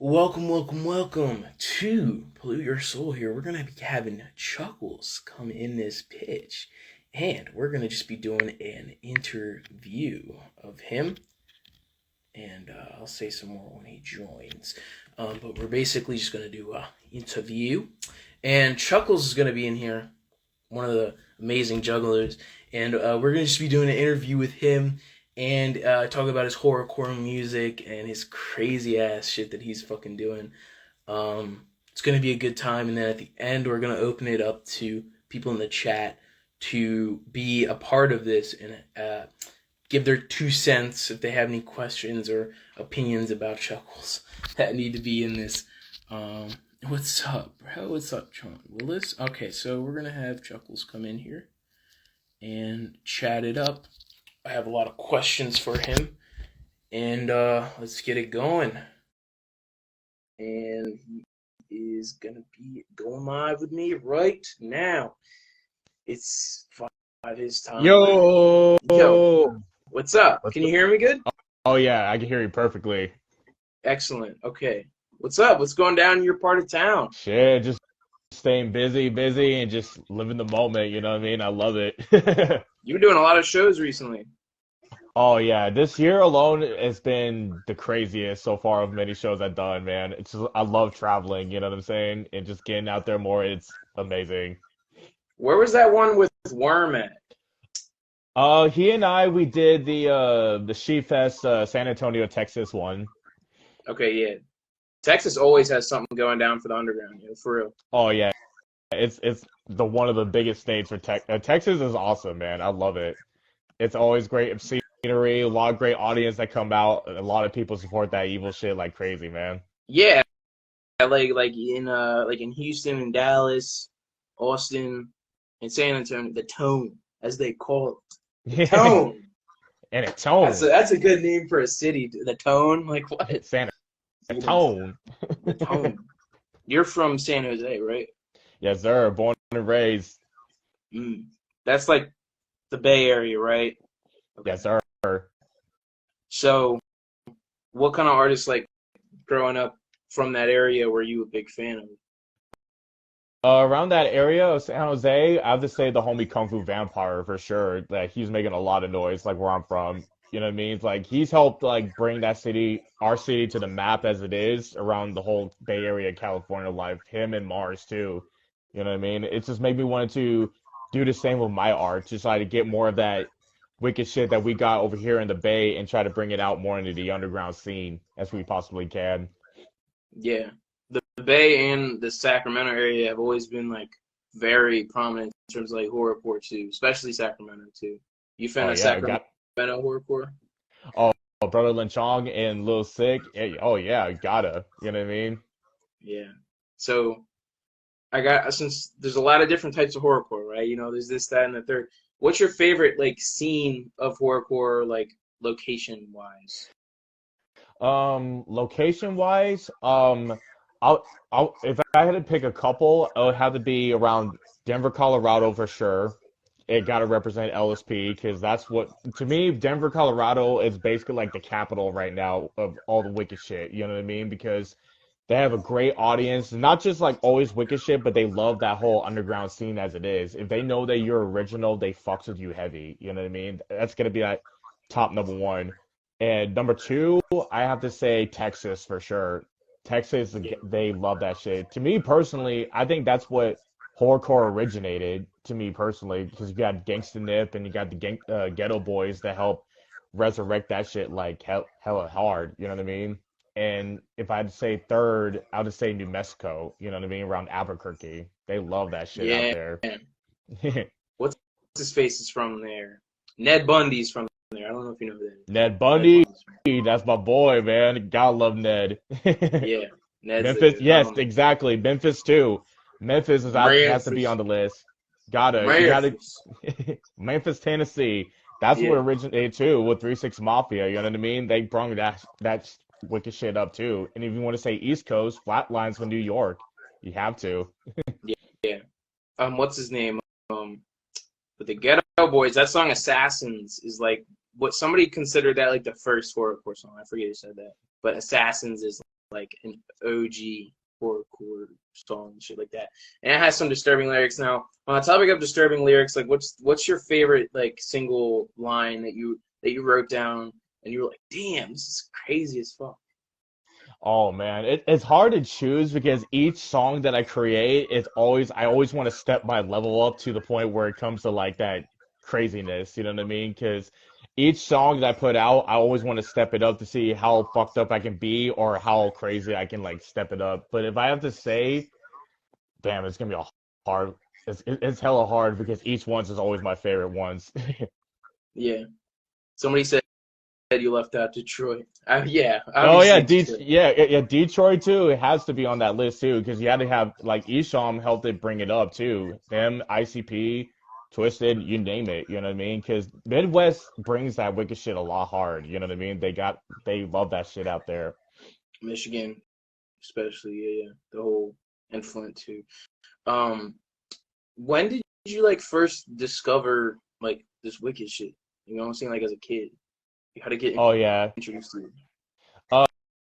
Welcome to Pollute Your Soul here. We're going to be having Chuckklez come in this pitch, and we're going to just be doing an interview of him, and I'll say some more when he joins. But we're basically just going to do an interview, and Chuckklez is going to be in here, one of the amazing jugglers, and we're going to just be doing an interview with him and talk about his horrorcore music and his crazy ass shit that he's fucking doing. It's gonna be a good time, and then at the end we're gonna open it up to people in the chat to be a part of this and give their 2 cents if they have any questions or opinions about Chuckklez that need to be in this. What's up, bro? What's up, John Willis? Okay, so we're gonna have Chuckklez come in here and chat it up. I have a lot of questions for him, and let's get it going. And he is gonna be going live with me right now. It's 5 his time. Yo, what's up? Can you hear me good? Oh yeah, I can hear you perfectly. Excellent. Okay, what's up? What's going down in your part of town? Shit, just staying busy, and just living the moment. You know what I mean? I love it. You've been doing a lot of shows recently. Oh yeah, this year alone has been the craziest so far of many shows I've done, man. It's just, I love traveling, you know what I'm saying? And just getting out there more, it's amazing. Where was that one with Worm at? He and we did the She Fest San Antonio, Texas one. Okay, yeah. Texas always has something going down for the underground, for real. Oh yeah, it's the one of the biggest states for Texas is awesome, man. I love it. It's always great scenery, a lot of great audience that come out. A lot of people support that evil shit like crazy, man. Yeah, like in Houston and Dallas, Austin, and San Antonio, the Tone, as they call it. The Tone. And a Tone. That's a good name for a city. The Tone, like what? San Tone. The Tone. You're from San Jose, right? Yes, sir. Born and raised. That's like the Bay Area, right? Okay. Yes, sir. So, what kind of artists, like, growing up from that area, were you a big fan of? Around that area of San Jose, I have to say the homie Kung Fu Vampire for sure. Like he's making a lot of noise, like where I'm from. You know what I mean? It's like he's helped like bring that city, our city, to the map as it is around the whole Bay Area, California life. Him and Mars too. You know what I mean? It just made me want to do the same with my art, just try to get more of that wicked shit that we got over here in the Bay and try to bring it out more into the underground scene as we possibly can. Yeah. The Bay and the Sacramento area have always been, like, very prominent in terms of, like, horrorcore, too, especially Sacramento, too. You fan of Sacramento horrorcore? Oh, Brother Lynchong and Lil Sick. Oh, yeah, gotta. You know what I mean? Yeah. So, since there's a lot of different types of horrorcore, right? You know, there's this, that, and the third. What's your favorite, like, scene of horrorcore, like, location-wise? Location-wise, if I had to pick a couple, it would have to be around Denver, Colorado for sure. It got to represent LSP because that's what, to me, Denver, Colorado is basically like the capital right now of all the wicked shit. You know what I mean? Because they have a great audience, not just like always wicked shit, but they love that whole underground scene as it is. If they know that you're original, they fucks with you heavy. You know what I mean? That's gonna be like top number one. And number two, I have to say Texas for sure. Texas, they love that shit. To me personally, I think that's what horrorcore originated. To me personally, because you got Gangsta Nip and you got the Ghetto Boys that help resurrect that shit like hella hard. You know what I mean? And if I had to say third, I would just say New Mexico. You know what I mean? Around Albuquerque, they love that shit out there. What's his face is from there? Ned Bundy's from there. I don't know if you know that. Ned Bundy, that's my boy, man. Gotta love Ned. Yeah, Ned's Memphis, yes, exactly. Memphis too. Memphis has to be on the list. Gotta. Memphis, Tennessee. That's what originated too with 3-6 Mafia. You know what I mean? They brought that wicked shit up too. And if you want to say East Coast, Flatlines from New York, you have to. Yeah. What's his name? With the Ghetto Boys, that song "Assassins" is like what somebody considered that like the first horrorcore song. I forget who said that, but "Assassins" is like an OG horrorcore song and shit like that. And it has some disturbing lyrics. Now, on the topic of disturbing lyrics, like what's your favorite like single line that you wrote down and you were like, damn, this is crazy as fuck. Oh man, it's hard to choose because each song that I create is always I always want to step my level up to the point where it comes to like that craziness, you know what I mean? Because each song that I put out, I always want to step it up to see how fucked up I can be or how crazy I can like step it up. But if I have to say, damn, it's gonna be a hard. It's hella hard because each one's is always my favorite ones. Yeah. Somebody said you left out Detroit. Yeah, Oh yeah, obviously Detroit. Detroit too. It has to be on that list too because you had to have like Esham helped it bring it up too. Them, ICP, Twisted, you name it. You know what I mean? Because Midwest brings that wicked shit a lot hard. You know what I mean? They love that shit out there. Michigan, especially, yeah. The whole and Flint too. Um, when did you like first discover like this wicked shit? You know what I'm saying? Like as a kid, you had to get Oh yeah. introduced to it.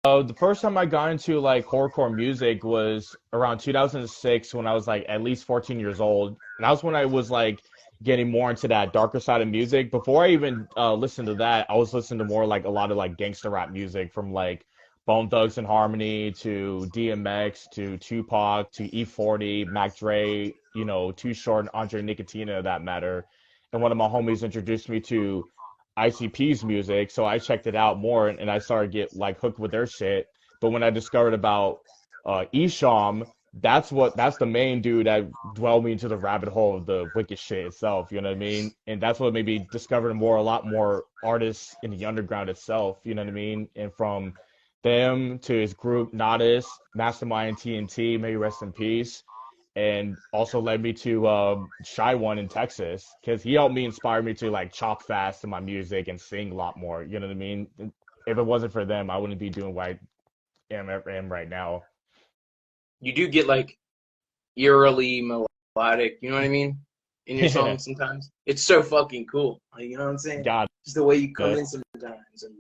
Uh, the first time I got into like horrorcore music was around 2006 when I was like at least 14 years old. And that was when I was like getting more into that darker side of music. Before I even listened to that, I was listening to more like a lot of like gangster rap music from like Bone Thugs and Harmony to DMX to Tupac to E40, Mac Dre, you know, Too Short and Andre Nicotina that matter. And one of my homies introduced me to ICP's music, so I checked it out more and I started get like hooked with their shit. But when I discovered about Esham, that's the main dude that dwelled me into the rabbit hole of the wicked shit itself, you know what I mean? And that's what made me discover a lot more artists in the underground itself, you know what I mean? And from them to his group Nodis, Mastermind TNT, may he rest in peace, and also led me to Shy One in Texas because he helped me inspire me to like chop fast in my music and sing a lot more. You know what I mean? If it wasn't for them, I wouldn't be doing what am right now. You do get like eerily melodic, you know what I mean? In your Yeah, songs sometimes. It's so fucking cool. Like, you know what I'm saying? got Just the way you come it. in sometimes and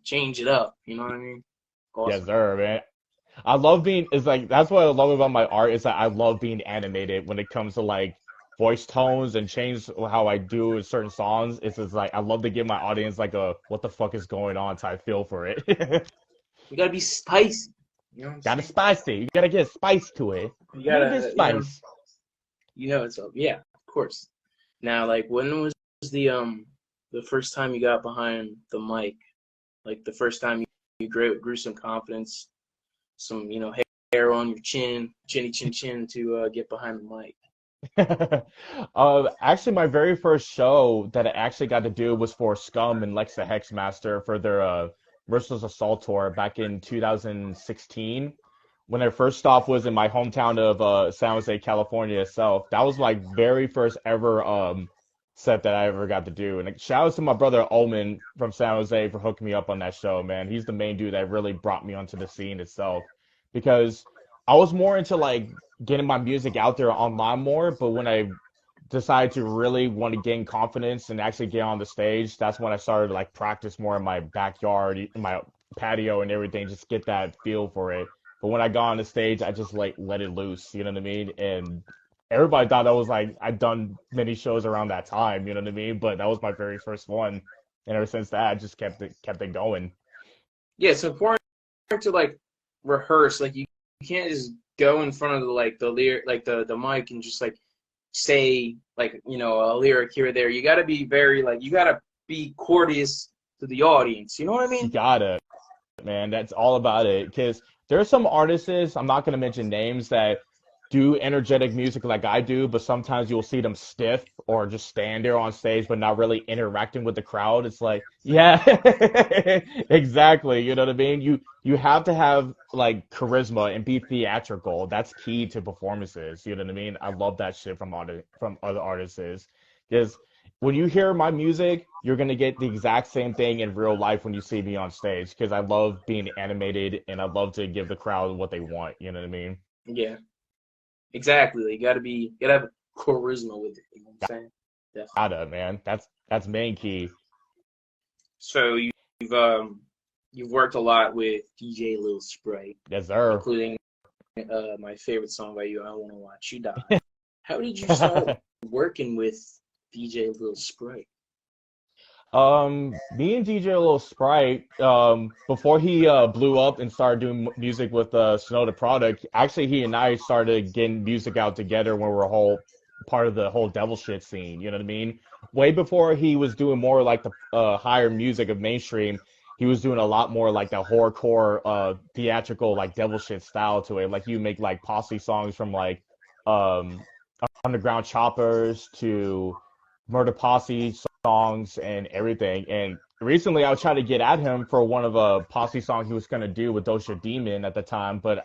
change it up, you know what I mean? Yes, Awesome. sir, man. I love being it's like that's what I love about my art is that I love being animated when it comes to like voice tones and change how I do in certain songs. It's just like I love to give my audience like a what the fuck is going on type feel for it. You gotta be spicy. You know what I'm Gotta saying? spice it. You gotta get spice to it. You A little bit gotta, spice. it's up. Yeah, of course. Now, like, when was the first time you got behind the mic? Like the first time you grew some confidence, some hair on your chin to get behind the mic. Actually, my very first show that I actually got to do was for Scum and Lex the Hexmaster for their Merciless Assault tour back in 2016. When I first stopped was in my hometown of San Jose, California itself. That was my very first ever set that I ever got to do. And shout out to my brother Omen from San Jose for hooking me up on that show, man. He's the main dude that really brought me onto the scene itself because I was more into like getting my music out there online more, but when I decided to really want to gain confidence and actually get on the stage, that's when I started to like practice more in my backyard, in my patio and everything, just get that feel for it. But when I got on the stage, I just like let it loose, you know what I mean? And everybody thought that was like I'd done many shows around that time, you know what I mean? But that was my very first one. And ever since that, I just kept it going. Yeah, it's important to like rehearse. Like you can't just go in front of the lyric like the mic and just like say like a lyric here or there. You got to be very like you got to be courteous to the audience. You know what I You mean? gotta, man. That's all about it. Because there are some artists, I'm not going to mention names, that do energetic music like I do, but sometimes you'll see them stiff or just stand there on stage, but not really interacting with the crowd. It's like, yeah, exactly. You know what I mean? You have to have like charisma and be theatrical. That's key to performances. You know what I mean? I love that shit from other artists. Because when you hear my music, you're gonna get the exact same thing in real life when you see me on stage. Because I love being animated and I love to give the crowd what they want. You know what I mean? Yeah, exactly. Like, you gotta have charisma with it. You know what I'm saying? Definitely. Gotta, man. That's main key. So you've you've worked a lot with DJ Lil Sprite, Yes, sir. including my favorite song by you, "I Wanna Watch You Die." How did you start working with DJ Lil Sprite? Me and DJ Lil Sprite, before he blew up and started doing music with Snow the Product, actually he and I started getting music out together when we were a whole part of the whole devil shit scene, you know what I mean? Way before he was doing more like the higher music of mainstream, he was doing a lot more like the horrorcore theatrical like devil shit style to it. Like you make like posse songs from like um Underground Choppers to Murder Posse songs and everything. And recently, I was trying to get at him for one of a Posse song he was gonna do with Dosha Demon at the time, but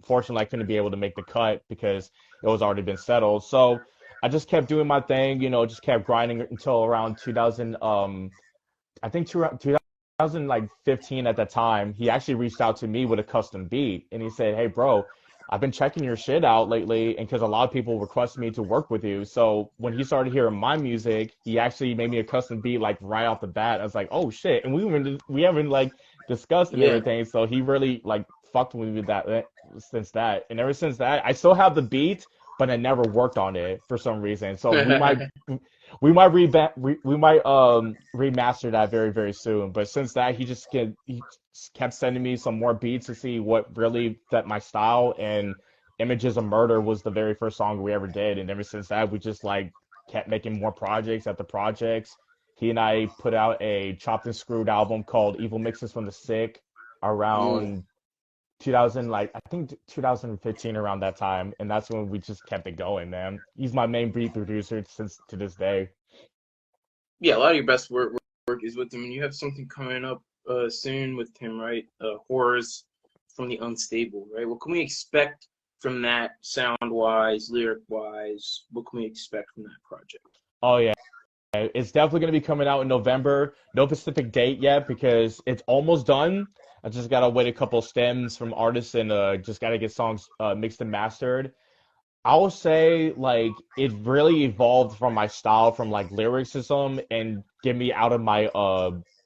fortunately, I couldn't be able to make the cut because it was already been settled. So I just kept doing my thing, just kept grinding until around 2000. I think 2000 like 15 at the time, he actually reached out to me with a custom beat, and he said, "Hey, bro, I've been checking your shit out lately, and because a lot of people requested me to work with you." So when he started hearing my music, he actually made me a custom beat like right off the bat. I was like, "Oh shit!" And we haven't like discussed and Yeah. everything, so he really like fucked with me with that since that, and ever since that, I still have the beat, but I never worked on it for some reason. So we might remaster that very very soon. But since that, he just kept sending me some more beats to see what really fit my style. And Images of Murder was the very first song we ever did. And ever since that, we just like kept making more projects after projects. He and I put out a chopped and screwed album called Evil Mixes from the Sick Mm. around 2000, like I think 2015 around that time, and that's when we just kept it going, man. He's my main beat producer since to this day. Yeah, a lot of your best work is with him, and you have something coming up soon with him, right? Horrors from the Unstable, right? What can we expect from that, sound wise, lyric wise? What can we expect from that project? Oh yeah, it's definitely going to be coming out in November. No specific date yet because it's almost done. I just gotta wait a couple stems from artists and just gotta get songs mixed and mastered. I will say like it really evolved from my style from like lyricism and get me out of my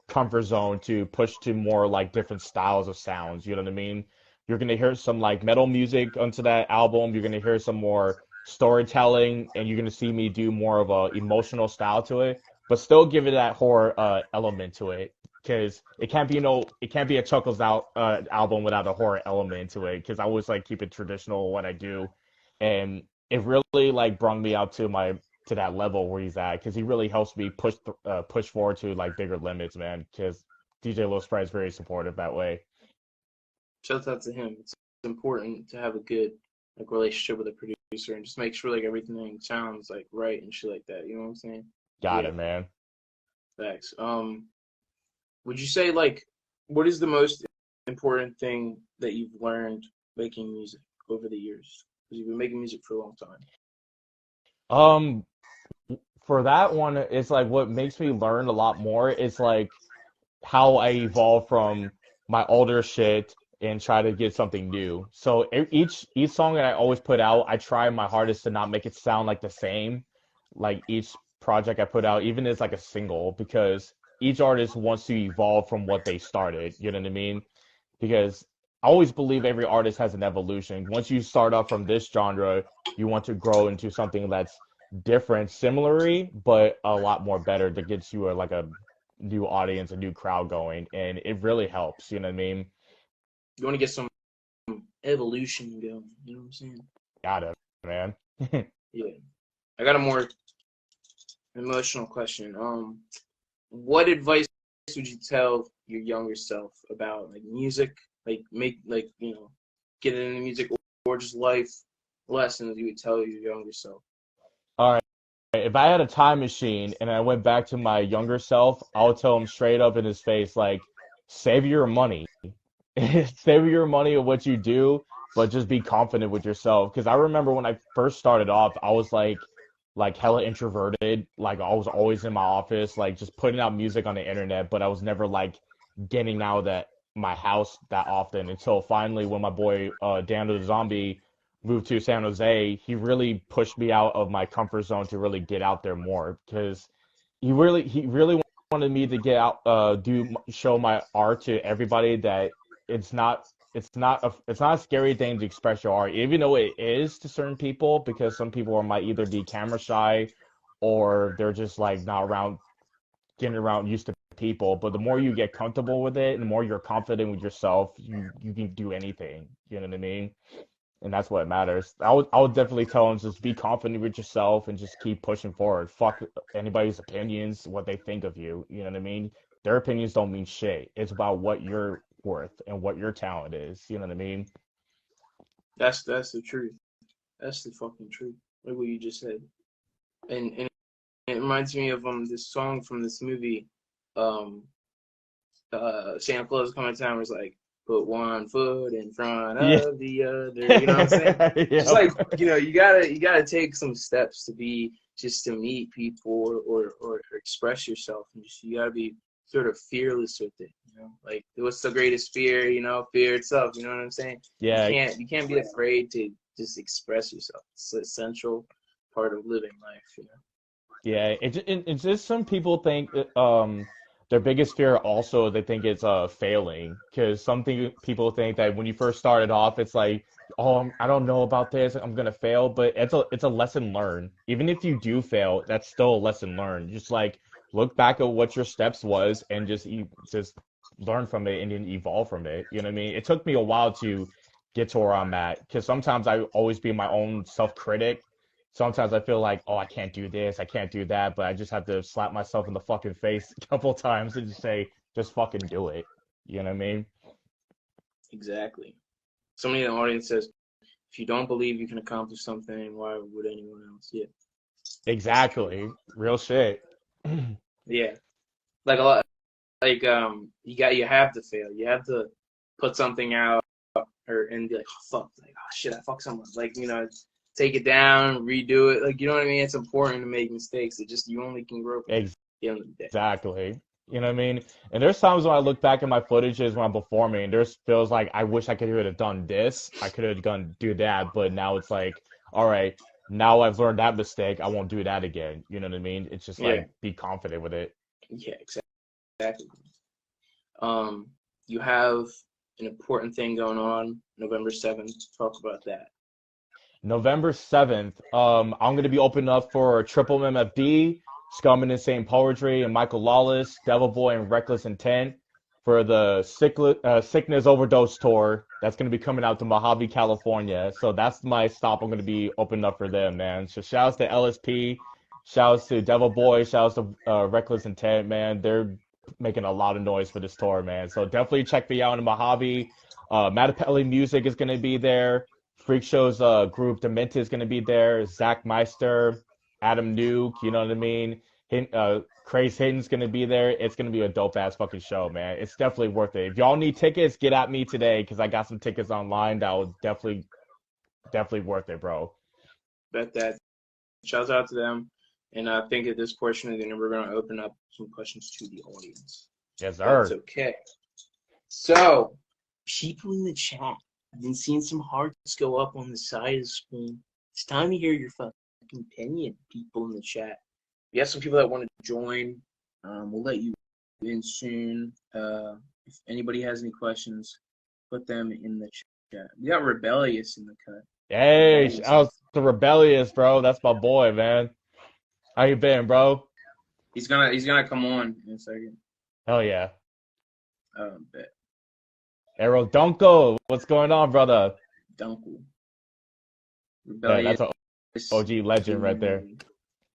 comfort zone to push to more like different styles of sounds, you know what I mean? You're gonna hear some like metal music onto that album, you're gonna hear some more storytelling, and you're gonna see me do more of a emotional style to it, but still give it that horror element to it. Because it can't be a Chuckles out album without a horror element to it. Because I always like keep it traditional what I do, and it really like brought me out to that level where he's at because he really helps me push forward to like bigger limits, man. Because DJ Lil Sprite is very supportive that way. Shout out to him. It's important to have a good like relationship with a producer and just make sure like everything sounds like right and shit like that. You know what I'm saying? Got Yeah, it, man. facts. Would you say like what is the most important thing that you've learned making music over the years? Because you've been making music for a long time. Um, for that one, it's like what makes me learn a lot more is like how I evolve from my older shit and try to get something new. So each song that I always put out, I try my hardest to not make it sound like the same. Like each project I put out, even as like a single, because each artist wants to evolve from what they started. You know what I mean? Because I always believe every artist has an evolution. Once you start off from this genre, you want to grow into something that's different, similarly, but a lot more better that gets you like a new audience, a new crowd going, and it really helps. You know what I mean? You want to get some evolution going. You know what I'm saying? Got it, man. Yeah. I got a more emotional question. What advice would you tell your younger self about like music, like make like get into music or just life lessons you would tell your younger self? All right. If I had a time machine and I went back to my younger self, I would tell him straight up in his face, like, save your money. Save your money of what you do, but just be confident with yourself. Because I remember when I first started off, I was like hella introverted. Like I was always in my office, like just putting out music on the internet, but I was never like getting out of that my house that often until finally when my boy Dan the Zombie moved to San Jose, he really pushed me out of my comfort zone to really get out there more because he really wanted me to get out, show my art to everybody that it's not, it's not a scary thing to express your art, even though it is to certain people, because some people might either be camera shy or they're just like not around, getting around used to people. But the more you get comfortable with it and the more you're confident with yourself, you can do anything. You know what I mean? And that's what matters. I would definitely tell them, just be confident with yourself and just keep pushing forward. Fuck anybody's opinions, what they think of you. You know what I mean? Their opinions don't mean shit. It's about what you're worth and what your talent is. You know what I mean? That's the truth. That's the fucking truth. Like what you just said. And it reminds me of this song from this movie, Santa Claus Coming to Town was like, put one foot in front Yeah. of the other. You know what I'm saying? Just like, you gotta take some steps to meet people or express yourself, and just you gotta be sort of fearless with it. Like what's the greatest fear? Fear itself. You know what I'm saying? Yeah. You can't be afraid to just express yourself. It's an essential part of living life. Yeah, it's just some people think their biggest fear also they think it's failing, because people think that when you first started off it's like, oh, I don't know about this, I'm gonna fail, but it's a lesson learned. Even if you do fail, that's still a lesson learned. Just like look back at what your steps was and just learn from it and then evolve from it. You know what I mean? It took me a while to get to where I'm at, because sometimes I always be my own self-critic. Sometimes I feel like, oh, I can't do this, I can't do that, but I just have to slap myself in the fucking face a couple times and just say, just fucking do it. You know what I mean? Exactly. Somebody in the audience says, if you don't believe you can accomplish something, why would anyone else? Yeah. Exactly. Real shit. Yeah. Like a lot, like you have to fail. You have to put something out and be like, oh fuck, like oh shit, I fucked someone. Like, take it down, redo it. Like, you know what I mean? It's important to make mistakes. You only can grow from it at the end of the day. Exactly. You know what I mean? And there's times when I look back at my footages when I'm performing, and there's feels like I wish I could have done this. I could have do that, but now it's like, all right, now I've learned that mistake. I won't do that again. You know what I mean? It's just like be confident with it. Yeah, exactly. You have an important thing going on November 7th. Talk about that. November 7th, I'm going to be opening up for Triple MFD, Scum and Insane Poetry, and Michael Lawless, Devil Boy, and Reckless Intent for the Sickness Overdose Tour. That's going to be coming out to Mojave, California. So that's my stop. I'm going to be opening up for them, man. So shouts to LSP, shouts to Devil Boy, shouts to Reckless Intent, man. They're making a lot of noise for this tour, man. So definitely check me out in Mojave. Matapelli Music is going to be there. Freak Show's group Demented is going to be there. Zach Meister, Adam Nuke, you know what I mean? Craze Hitten's going to be there. It's going to be a dope ass fucking show, man. It's definitely worth it. If y'all need tickets, get at me today, because I got some tickets online that will definitely worth it, bro. Bet that. Shouts out to them. And I think at this portion of the interview, we're going to open up some questions to the audience. Yes, sir. That's okay. So, people in the chat. I've been seeing some hearts go up on the side of the screen. It's time to hear your fucking opinion, people in the chat. We have some people that want to join. We'll let you in soon. If anybody has any questions, put them in the chat. We got Rebellious in the cut. Hey, shout out to Rebellious, bro. That's my boy, man. How you been, bro? He's gonna come on in a second. Hell yeah. Bet. Arrow Dunko, what's going on, brother? Dunko. Rebellious. Yeah, that's an OG legend right there.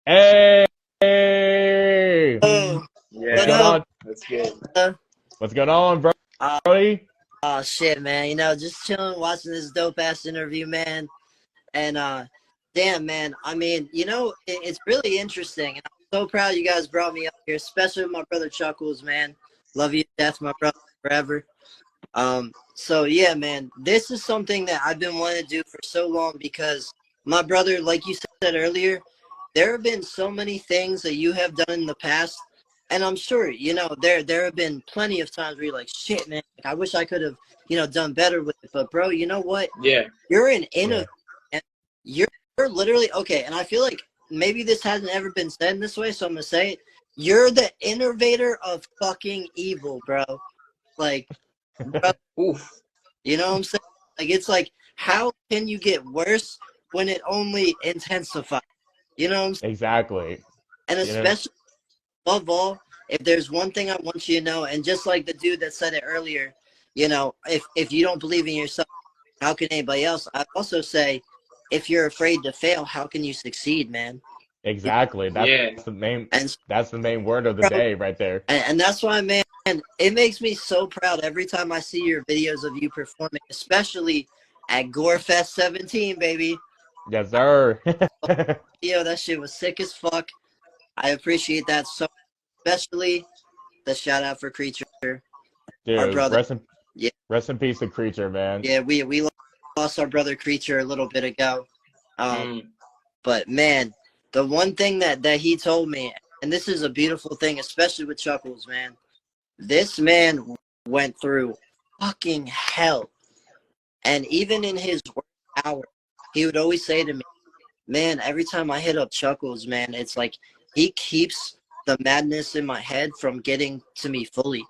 Hey! Oh, yeah. What's going on? That's good. What's going on, bro? Oh shit, man. Just chilling, watching this dope ass interview, man. And damn, man. I mean, it's really interesting. And I'm so proud you guys brought me up here, especially my brother Chuckklez, man. Love you to death, my brother, forever. So yeah, man, this is something that I've been wanting to do for so long, because my brother, like you said earlier, there have been so many things that you have done in the past, and I'm sure, there have been plenty of times where you're like, shit, man, I wish I could have, done better with it. But bro, you know what? Yeah. You're an innovator. And you're literally, okay, and I feel like maybe this hasn't ever been said in this way, so I'm going to say it. you're the innovator of fucking evil, bro. Like, bro, Oof. you know what I'm saying? Like, it's like, how can you get worse when it only intensifies? You know what I'm saying? Exactly. And You know? especially, above all, if there's one thing I want you to know, and just like the dude that said it earlier, you know, if you don't believe in yourself, how can anybody else? I also say, if you're afraid to fail, how can you succeed, man? Exactly. Yeah. And That's the main word of the bro, day right there. and that's why, man, it makes me so proud every time I see your videos of you performing, especially at Gorefest 17, baby. Yes, sir. Yo, that shit was sick as fuck. I appreciate that so much, especially the shout out for Creature, our Dude, brother. Yeah, rest in peace to Creature, man. yeah, we lost our brother Creature a little bit ago. Mm. But man, the one thing that he told me, and this is a beautiful thing, especially with Chuckklez, man. This man went through fucking hell. And even in his worst hour, he would always say to me, man, every time I hit up Chuckklez, man, it's like he keeps the madness in my head from getting to me fully.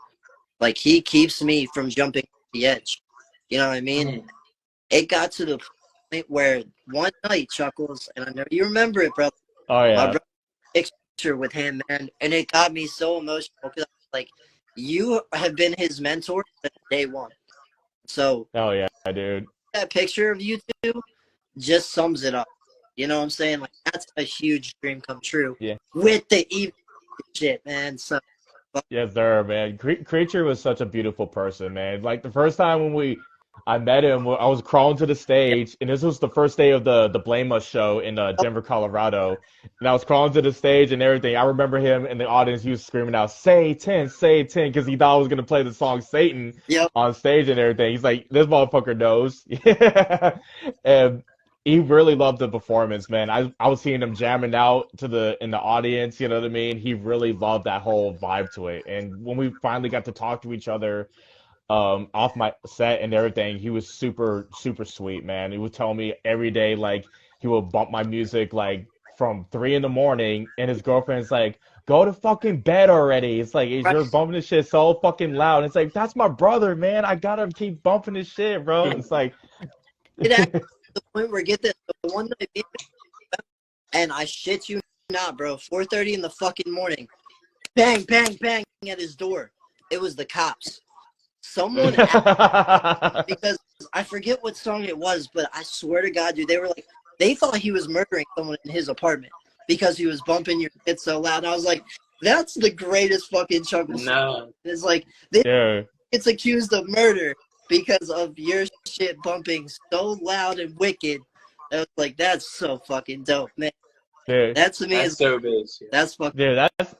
Like, he keeps me from jumping the edge. You know what I mean? Mm. It got to the point where one night, Chuckklez, and I know you remember it, brother. Oh My yeah. brother picture with him, man, and it got me so emotional because like, you have been his mentor since day one. So Oh yeah, dude. that picture of you two just sums it up. You know what I'm saying? Like, that's a huge dream come true. Yeah. With the evil shit, man. So Yes, sir, man. Creature was such a beautiful person, man. Like the first time when I met him, I was crawling to the stage, and this was the first day of the Blame Us show in Denver, Colorado. And I was crawling to the stage and everything. I remember him in the audience. He was screaming out, Satan, Satan," because he thought I was gonna play the song Satan yep. on stage and everything. He's like, "This motherfucker knows." And he really loved the performance, man. I was seeing him jamming out in the audience, you know what I mean? He really loved that whole vibe to it. And when we finally got to talk to each other off my set and everything, he was super, super sweet, man. He would tell me every day, like, he would bump my music like from 3 in the morning, and his girlfriend's like, "Go to fucking bed already." It's like, Right. you're bumping this shit so fucking loud. It's like, that's my brother, man. I gotta keep bumping this shit, bro. It's like It actually to the point where, get this, the one night, and I shit you not, bro, 4:30 in the fucking morning, bang, bang, bang at his door. It was the cops. Someone asked, because I forget what song it was, but I swear to God, dude, they were like, they thought he was murdering someone in his apartment because he was bumping your shit so loud. And I was like, that's the greatest fucking Chuckklez. No. It's like, this Yeah. gets accused of murder because of your shit bumping so loud and wicked. I was like, that's so fucking dope, man. Dude, That to me That's is, so big. that's fucking dude, that's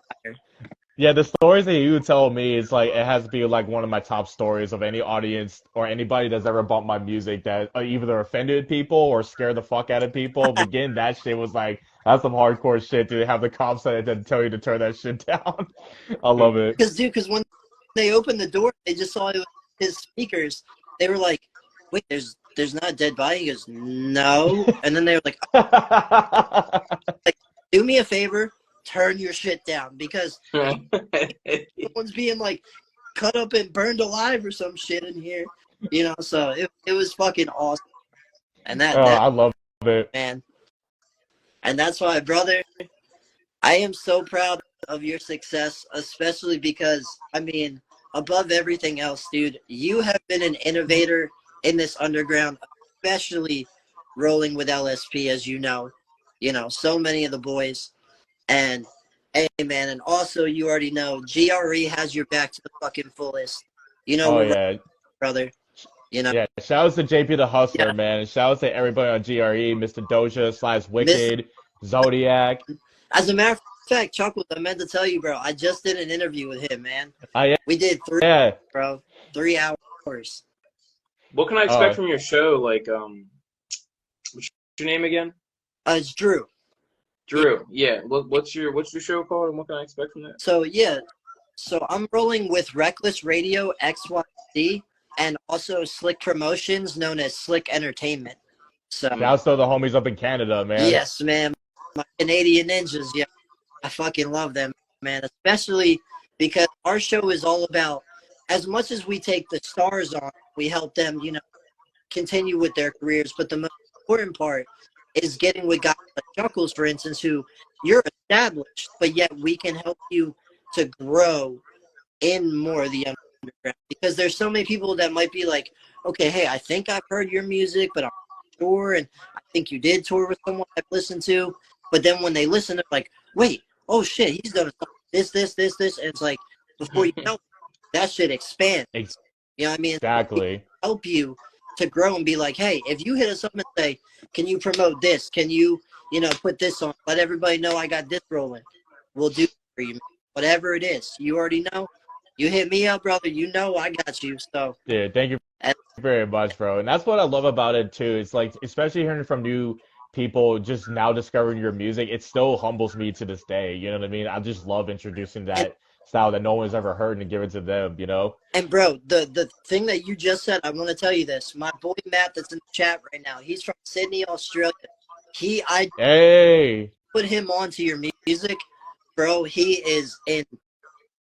yeah. The stories that you tell me is like it has to be like one of my top stories of any audience or anybody that's ever bumped my music that either offended people or scared the fuck out of people. Begin that shit was like that's some hardcore shit to have the cops that tell you to turn that shit down. I love it. because when they opened the door, they just saw it was his speakers. They were like, "Wait, there's not a dead body." He goes, "No," and then they were like, "Do me a favor, turn your shit down because someone's being like cut up and burned alive or some shit in here." You know, so it was fucking awesome, and that I love it. man, and that's why, brother, I am so proud of your success, especially because, I mean, above everything else, dude, you have been an innovator in this underground, especially rolling with LSP, as you know. You know, so many of the boys. And, hey, man, and also, you already know, GRE has your back to the fucking fullest. You know, Oh we're yeah. brother. You know, Yeah, shout out to JP the Hustler, yeah. man. Shout out to everybody on GRE, Mr. Doja, / Miss, Wicked, Zodiac. as a matter of fact, Chuckles, I meant to tell you, bro, I just did an interview with him, man. Yeah, We did 3, yeah. bro, 3 hours. What can I expect from your show? Like, what's your name again? It's Drew. Drew. Yeah. What's your show called, and what can I expect from that? So yeah, so I'm rolling with Reckless Radio XYZ and also Slick Promotions, known as Slick Entertainment. So Shouts to the homies up in Canada, man. yes, man, my Canadian ninjas, yeah, I fucking love them. man, especially because our show is all about, as much as we take the stars on, we help them, you know, continue with their careers. But the most important part is getting with guys like Chuckklez, for instance, who you're established, but yet we can help you to grow in more of the underground. Because there's so many people that might be like, okay, hey, I think I've heard your music, but I'm not sure, and I think you did tour with someone I've listened to. But then when they listen, they're like, wait, oh shit, he's done this, and it's like, before you know it, that shit expands. You know what I mean? Exactly. Help you to grow and be like, hey, if you hit us up and say, can you promote this? Can you, you know, put this on? Let everybody know I got this rolling. We'll do it for you. Whatever it is. You already know. You hit me up, brother. You know I got you. So Yeah, thank you very much, bro. And that's what I love about it too. It's like, especially hearing from new people just now discovering your music, it still humbles me to this day. You know what I mean? I just love introducing that style that no one's ever heard and give it to them, you know? And bro, the thing that you just said, I want to tell you this. My boy Matt that's in the chat right now, he's from Sydney, Australia. I put him onto your music, bro. He is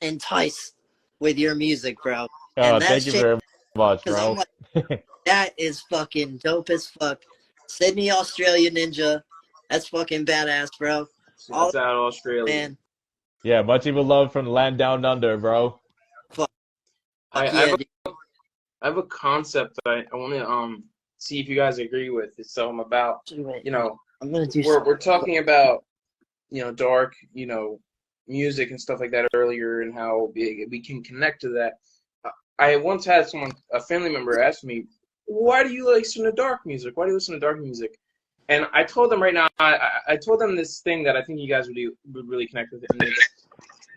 enticed with your music, bro. And thank you very much, bro. I'm like, that is fucking dope as fuck. Sydney, Australia ninja. That's fucking badass, bro. That's out of Australia. Man. Yeah, much even love from the land down under, bro. Fuck. I have a concept that I want to see if you guys agree with. So I'm about, you know, we're talking about, you know, dark, you know, music and stuff like that earlier, and how we can connect to that. I once had a family member ask me, why do you listen to dark music? Why do you listen to dark music? And I told them right now, I told them this thing that I think you guys would really connect with. And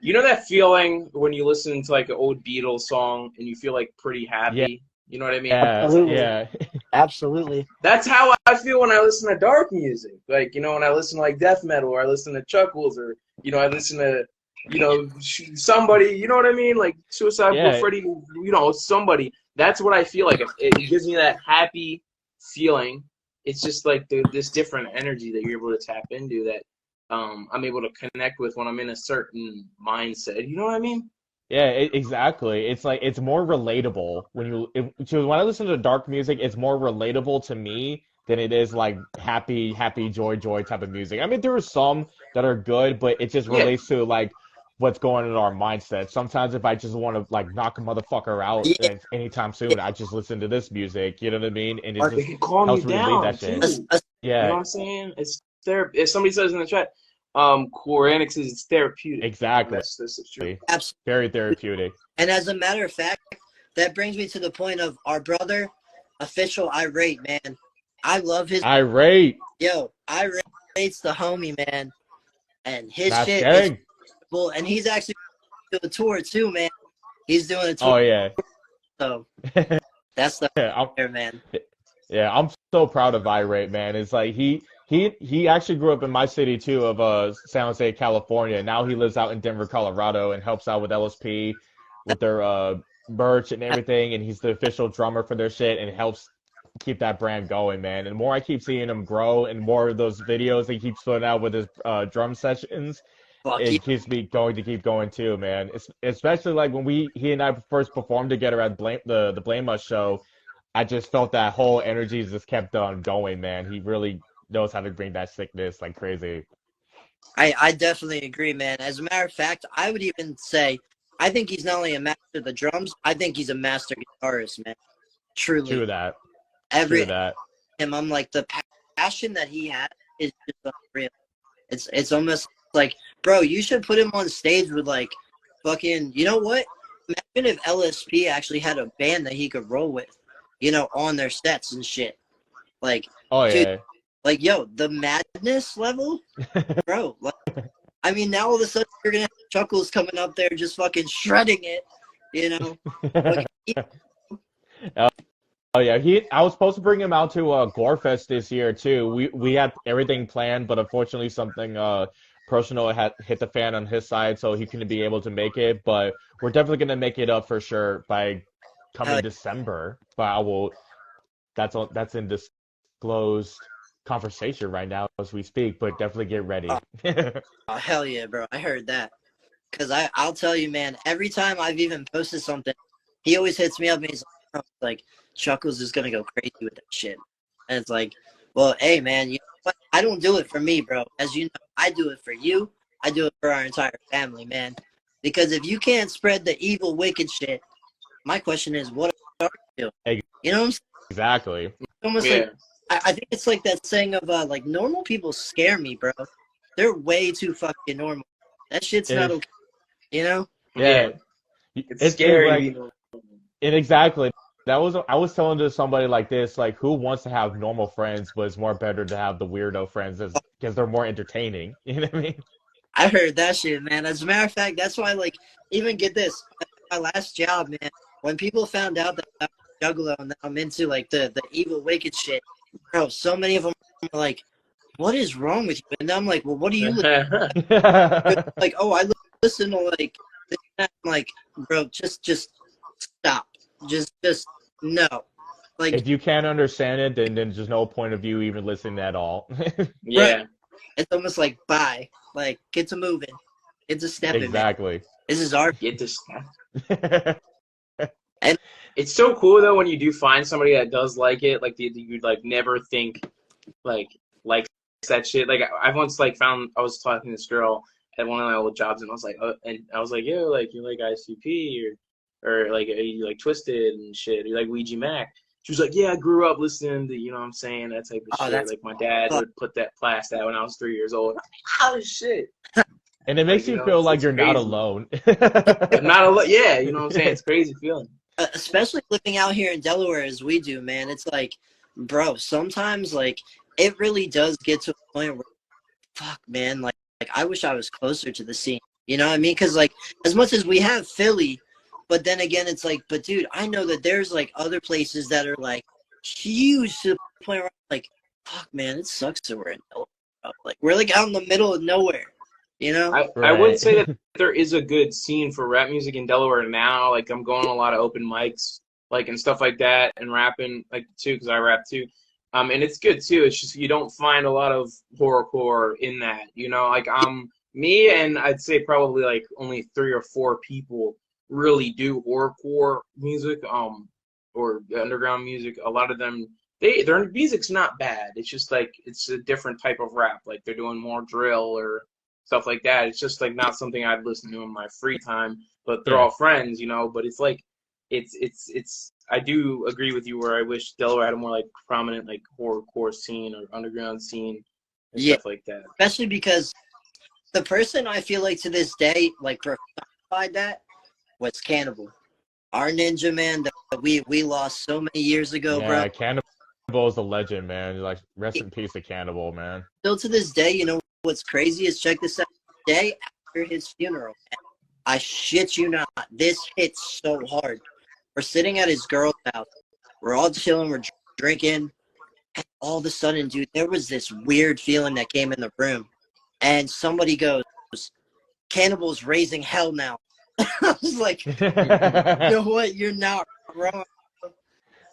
you know that feeling when you listen to like an old Beatles song and you feel like pretty happy? Yeah. You know what I mean? Absolutely. Yeah. Absolutely. That's how I feel when I listen to dark music. Like, you know, when I listen to like death metal, or I listen to Chuckklez, or, you know, I listen to, you know, somebody, you know what I mean? Like Suicide Freddy, you know, somebody. That's what I feel like. It gives me that happy feeling. It's just like this different energy that you're able to tap into that I'm able to connect with when I'm in a certain mindset. You know what I mean? Yeah, exactly. It's like it's more relatable when I listen to dark music, it's more relatable to me than it is like happy, joy type of music. I mean, there are some that are good, but it just relates to like what's going on in our mindset. Sometimes if I just want to like knock a motherfucker out anytime soon, I just listen to this music. You know what I mean? And it just can calm helps you relieve down that shit. too. Yeah. You know what I'm saying? It's therapy. If somebody says in the chat, Quaranix is therapeutic. Exactly. That's true. Absolutely. Very therapeutic. And as a matter of fact, that brings me to the point of our brother, Official Irate, man. I love his Irate. Yo, Irate's the homie, man. And his That's shit gang. is cool. And he's actually doing a tour too, man. He's doing a tour. Oh yeah. So that's the man. Yeah, I'm so proud of Irate, man. It's like he actually grew up in my city too, of San Jose, California. Now he lives out in Denver, Colorado, and helps out with LSP with their merch and everything. And he's the official drummer for their shit and helps keep that brand going, man. And the more I keep seeing him grow, and more of those videos he keeps putting out with his drum sessions, it keeps me going to keep going too, man. Especially like when he and I first performed together at the Blame Us show. I just felt that whole energy just kept on going, man. He really knows how to bring that sickness like crazy. I definitely agree, man. As a matter of fact, I would even say I think he's not only a master of the drums, I think he's a master guitarist, man. Truly. True that. I'm like, the passion that he had is just unreal. It's almost like, bro, you should put him on stage with like fucking, you know what? Imagine if LSP actually had a band that he could roll with, you know, on their sets and shit. Like, dude, like, yo, the madness level, bro. Like, I mean, now all of a sudden you're gonna have Chuckklez coming up there just fucking shredding it, you know. Oh yeah, I was supposed to bring him out to Gorefest this year too. We had everything planned, but unfortunately something personal had hit the fan on his side, so he couldn't be able to make it. But we're definitely gonna make it up for sure by coming December. But that's in disclosed conversation right now as we speak. But definitely get ready. Oh hell yeah, bro! I heard that. Because I'll tell you, man, every time I've even posted something, he always hits me up and he's like, Chuckles is going to go crazy with that shit. And it's like, well, hey, man, you know what? I don't do it for me, bro. As you know, I do it for you. I do it for our entire family, man. Because if you can't spread the evil, wicked shit, my question is, what are you doing? You know what I'm saying? Exactly. It's almost like, I think it's like that saying of, like, normal people scare me, bro. They're way too fucking normal. That shit's not okay, you know? Yeah. It's scary. Like, and exactly. I was telling to somebody like this, like, who wants to have normal friends, but it's more better to have the weirdo friends because they're more entertaining. You know what I mean? I heard that shit, man. As a matter of fact, that's why, like, even get this, my last job, man, when people found out that I'm a juggalo and that I'm into, like, the evil, wicked shit, bro, so many of them are like, what is wrong with you? And I'm like, well, what do you like, oh, I listen to, like, this, I'm like, bro, just stop. Just no. Like, if you can't understand it, then there's no point of you even listening at all. Yeah. Right. It's almost like, bye. Like, get to moving. Get to stepping, Exactly. man. This is our... Get to step. And it's so cool, though, when you do find somebody that does like it, like, you'd, like, never think, like that shit. Like, I once, like, found, I was talking to this girl at one of my old jobs, and I was like, yo, like, you like ICP, or like, you like Twisted and shit, you like Ouija Mac. She was like, yeah, I grew up listening to, you know what I'm saying, that type of shit. Like, my dad would put that blast out when I was 3 years old. Oh, shit. And it makes you feel like you're crazy. not alone. I'm not alone. Yeah, you know what I'm saying? It's a crazy feeling. Especially living out here in Delaware as we do, man. It's like, bro, sometimes, like, it really does get to a point where, fuck, man, like I wish I was closer to the scene. You know what I mean? Because, like, as much as we have Philly, but then again, it's like, but dude, I know that there's, like, other places that are, like, huge to the point where, like, fuck, man, it sucks that we're in Delaware. Bro. Like, we're, like, out in the middle of nowhere, you know? I would say that there is a good scene for rap music in Delaware now. Like, I'm going to a lot of open mics, like, and stuff like that, and rapping, like, too, because I rap, too. And it's good, too. It's just you don't find a lot of horrorcore in that, you know? Like, me and I'd say probably, like, only 3 or 4 people really do horrorcore music, or underground music. A lot of them, their music's not bad. It's just, like, it's a different type of rap. Like, they're doing more drill or stuff like that. It's just, like, not something I'd listen to in my free time, but they're all friends, you know? But it's, like, it's I do agree with you where I wish Delaware had a more, like, prominent, like, horrorcore scene or underground scene and stuff like that. Especially because the person I feel like to this day, like, personified that was Cannibal. Our ninja, man, that we lost so many years ago, bro. Yeah, Cannibal is a legend, man. Like, rest in peace to Cannibal, man. Still to this day, you know what's crazy is, check this out. The day after his funeral, man, I shit you not, this hits so hard. We're sitting at his girl's house. We're all chilling, we're drinking. And all of a sudden, dude, there was this weird feeling that came in the room. And somebody goes, Cannibal's raising hell now. I was like, you know what? You're not wrong.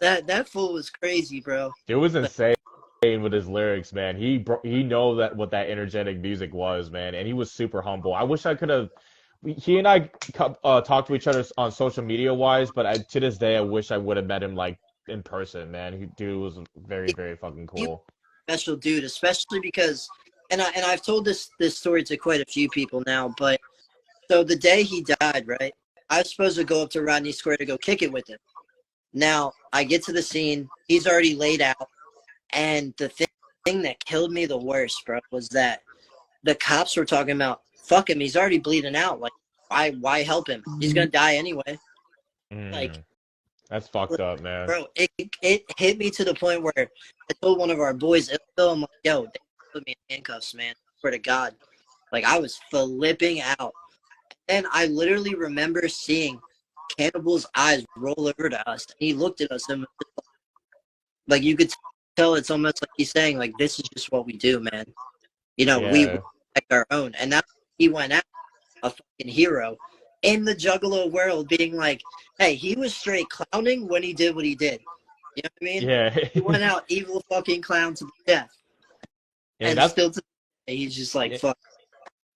That fool was crazy, bro. It was insane with his lyrics, man. He know that what that energetic music was, man, and he was super humble. I wish I could have. He and I talked to each other on social media wise, but to this day, I wish I would have met him like in person, man. Dude was very, very fucking cool. Special dude, especially because, and I've told this story to quite a few people now, but so the day he died, right? I was supposed to go up to Rodney Square to go kick it with him. Now I get to the scene, he's already laid out, and the thing that killed me the worst, bro, was that the cops were talking about, fuck him, he's already bleeding out. Like, why help him? He's gonna die anyway. Like, that's fucked up, man. Bro, it hit me to the point where I told one of our boys, I'm like, yo, they put me in handcuffs, man. I swear to God. Like, I was flipping out. And I literally remember seeing Cannibal's eyes roll over to us. He looked at us and like, you could tell it's almost like he's saying, like, this is just what we do, man. You know, we protect our own. And that's he went out a fucking hero in the Juggalo world, being like, hey, he was straight clowning when he did what he did. You know what I mean? Yeah. He went out evil fucking clown to death. And still to he's just like, fuck.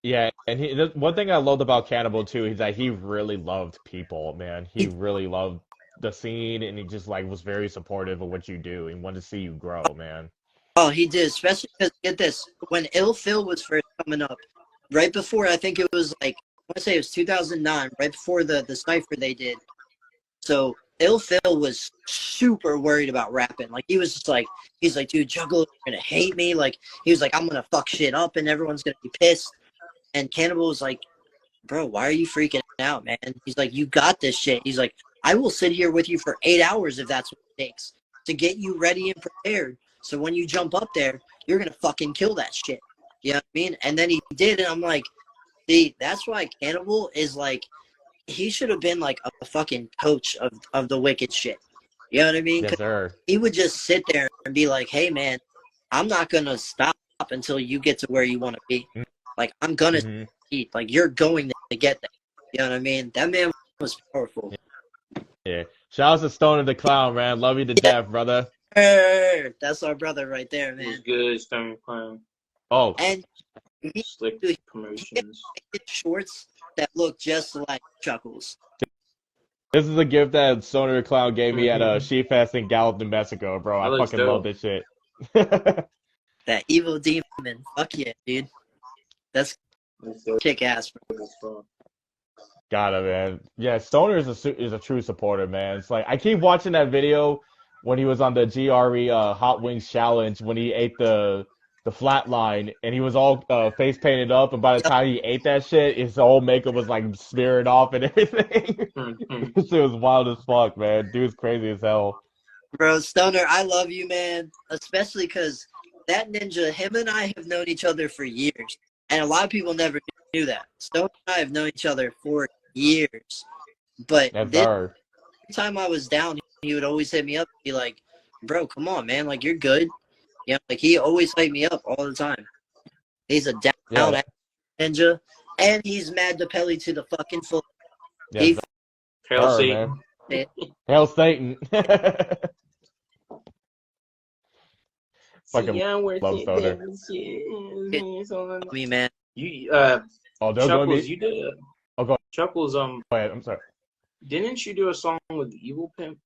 Yeah, and one thing I loved about Cannibal too is that he really loved people, man. He He, really loved the scene, and he just like was very supportive of what you do and wanted to see you grow, man. oh, he did, especially because get this, when Ill Phil was first coming up, right before I think it was like I want to say it was 2009, right before the cipher they did. So Ill Phil was super worried about rapping. Like he was just like, he's like, dude, Juggalo are gonna hate me. Like he was like, I'm gonna fuck shit up and everyone's gonna be pissed. And Cannibal was like, bro, why are you freaking out, man? He's like, you got this shit. He's like, I will sit here with you for 8 hours if that's what it takes to get you ready and prepared. So when you jump up there, you're gonna fucking kill that shit. You know what I mean? And then he did, and I'm like, see, that's why Cannibal is like, he should have been like a fucking coach of the wicked shit. You know what I mean? Yes, 'Cause sir. he would just sit there and be like, hey, man, I'm not gonna stop until you get to where you want to be. Like I'm gonna Mm-hmm. eat. Like you're going to get there. You know what I mean? That man was powerful. Yeah. Shout out to Stoner the Clown, man. Love you to Yeah, death, brother. that's our brother right there, It was man. good, Stone Clown. Oh, And he, Slick dude, he promotions. did shorts that look just like Chuckles. this is a gift that Stoner the Clown gave me at Mhm. She Fest in Gallup, New Mexico, bro. That I looks fucking love dope. this shit. That evil demon. Fuck yeah, dude. That's That's dope kick ass, bro. as fuck. Got it, man. Yeah, Stoner is a true supporter, man. It's like I keep watching that video when he was on the GRE Hot Wings challenge when he ate the flat line and he was all face painted up, and by the Yep, time he ate that shit, his whole makeup was like smeared off and everything. Mhm. This shit was wild as fuck, man. Dude's crazy as hell. bro. Stoner, I love you, man. Especially because that ninja, him and I have known each other for years. And a lot of people never knew that. Stoner and I have known each other for years. But That's this our time I was down, he would always hit me up and be like, bro, come on, man. Like, you're good. You know, like, he always hyped me up all the time. He's a yeah, down ninja. And he's mad to Pelly to the fucking full. yes, He Hail our Satan. man. Hail Satan. See, Fucking yeah, we're love Stoner. me, man. You, Oh, there's gonna Chuckles, be. you did. Oh, go Chuckles, ahead. I'm sorry. didn't you do a song with Evil Pimp?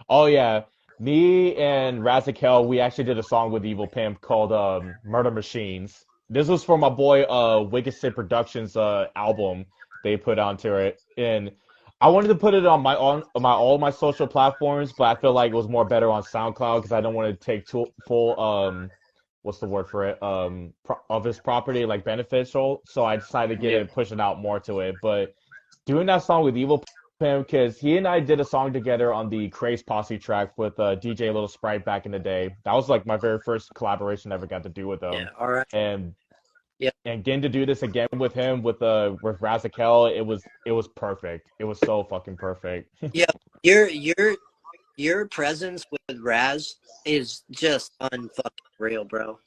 Oh yeah, me and Razakel, we actually did a song with Evil Pimp called "Murder Machines." This was for my boy Wicked Sid Productions album they put onto it, and I wanted to put it on my all my social platforms, but I feel like it was more better on SoundCloud because I don't want to take full what's the word for it of his property like beneficial. So I decided to get Yeah. it pushing out more to it, but doing that song with Evil him because he and I did a song together on the Craze Posse track with DJ Little Sprite back in the day. That was like my very first collaboration I ever got to do with Yeah, him. all right. And Yeah, and getting to do this again with him with Razakel, it was perfect. It was so fucking perfect. yeah. Your presence with Raz is just unfucking real, bro.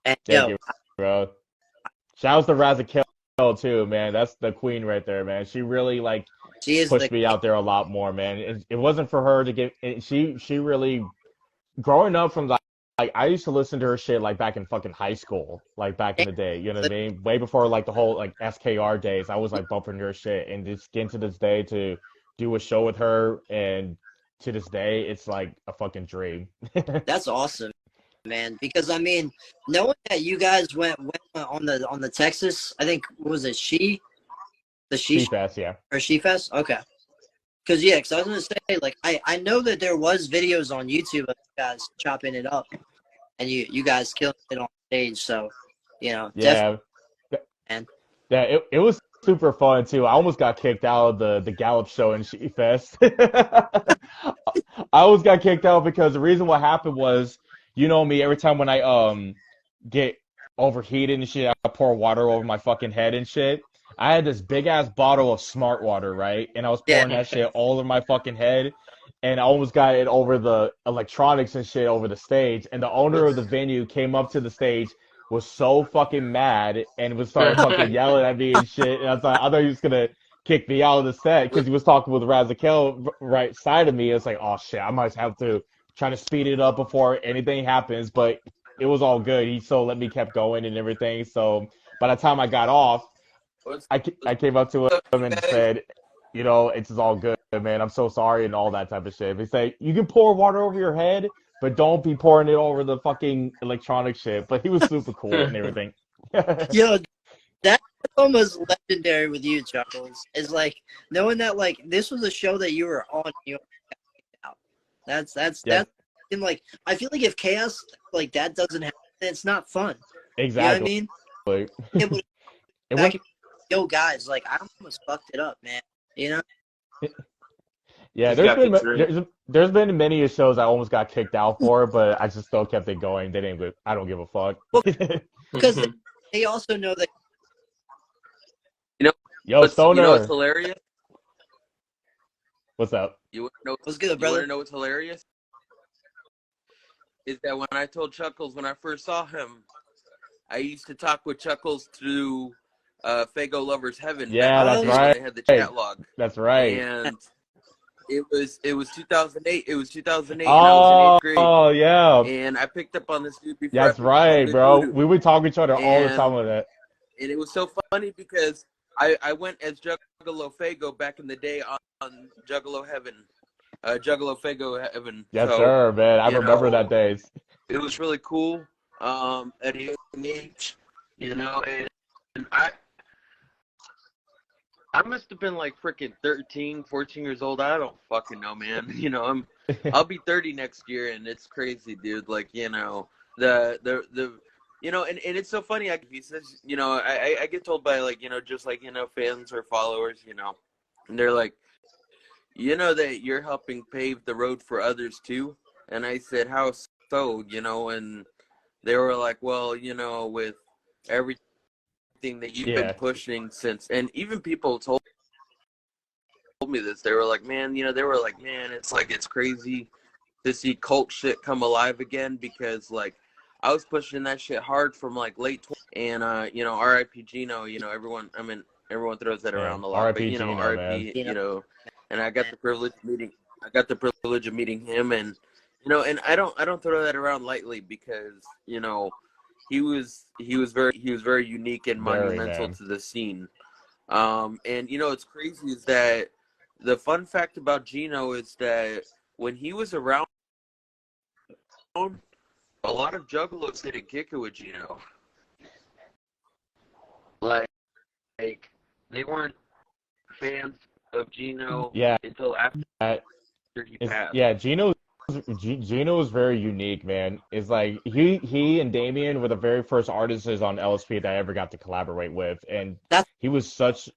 And Thank yo, you, bro. Shouts to Razakel too, man. That's the queen right there, man. She really like she is the pushed me out there a lot more, man. It wasn't for her to get. She really growing up from like I used to listen to her shit like back in fucking high school, like back in the day. You know what I mean? Way before like the whole like SKR days. I was like bumping her shit, and just getting to this day to do a show with her, and to this day, it's like a fucking dream. that's awesome, man. Because I mean, knowing that you guys went on the Texas, I think what was it the She she fast, yeah. or she fest? Okay. Cause yeah, cause I was gonna say like I know that there was videos on YouTube of you guys chopping it up and you guys killing it on stage. So you know, definitely, Yeah. man. Yeah, it was super fun too. I almost got kicked out of the Gallup show in She Fest. I almost got kicked out because the reason what happened was, you know me, every time when I get overheated and shit, I pour water over my fucking head and shit. I had this big ass bottle of Smart Water, right? And I was Yeah, pouring that shit all over my fucking head, and I almost got it over the electronics and shit over the stage. And the owner of the venue came up to the stage, was so fucking mad, and was started fucking yelling at me and shit. And I was like, I thought he was gonna kick me out of the set because he was talking with Razakel right side of me. It's like, oh shit, I might have to try to speed it up before anything happens, but it was all good. He so let me kept going and everything. So by the time I got off, What's I came up to up, him you and guys? said, you know, it's all good, man. I'm so sorry and all that type of shit. He said, you can pour water over your head, but don't be pouring it over the fucking electronic shit. But he was super cool and everything. Yo, that's almost legendary with you, Chuckles. Is like knowing that like this was a show that you were on. You out. That's Yeah, and like I feel like if chaos like that doesn't happen, it's not fun. You know what I exactly. mean? It It would was, back and yo guys, like I almost fucked it up, man. You know? yeah. Just got the drink. There's been many shows I almost got kicked out for, but I just still kept it going. They didn't. I don't give a fuck. Well, because they also know that. You know Yo, what's Stoner, hilarious? what's up? You want to know What's good, you want brother? to know what's hilarious? Is that when I told Chuckles when I first saw him, I used to talk with Chuckles through Fago Lovers Heaven back Yeah, in the that's day when right. they had the chat log. That's right. And it was 2008. It was 2008, and I was in 8th grade. Oh, yeah. And I picked up on this dude before I That's picked up on right, Good bro. Voodoo. We would talk to each other all the time And with that. and it was so funny because I went as Juggalo Fago back in the day on Juggalo Heaven, Juggalo Fago Heaven. Yes, So sir, man. I you remember that know, days. it was really cool. At a young age, and I must have been like freaking 13, 14 years old. I don't fucking know, man. I'll be 30 next year, and it's crazy, dude. Like, the and it's so funny. He says, I get told by like, just like, fans or followers, and they're like, that you're helping pave the road for others too. And I said, how so, and they were like, well, with everything that you've been Yeah. pushing since, and even people told me this, they were like, man, it's crazy to see cult shit come alive again, because like I was pushing that shit hard from like late 20s, and R.I.P. Gino, everyone throws that around a lot, R.I.P. but Gino, man. R.I.P. And I got the privilege of meeting him, and and I don't throw that around lightly, because he was very unique and Very, monumental man. to the scene. And it's crazy is that the fun fact about Gino is that when he was around, a lot of juggalos didn't kick it with Gino. Like they weren't fans of Gino Yeah. until after he passed. Yeah, Gino is very unique, man. It's like he and Damien were the very first artists on LSP that I ever got to collaborate with, and he was such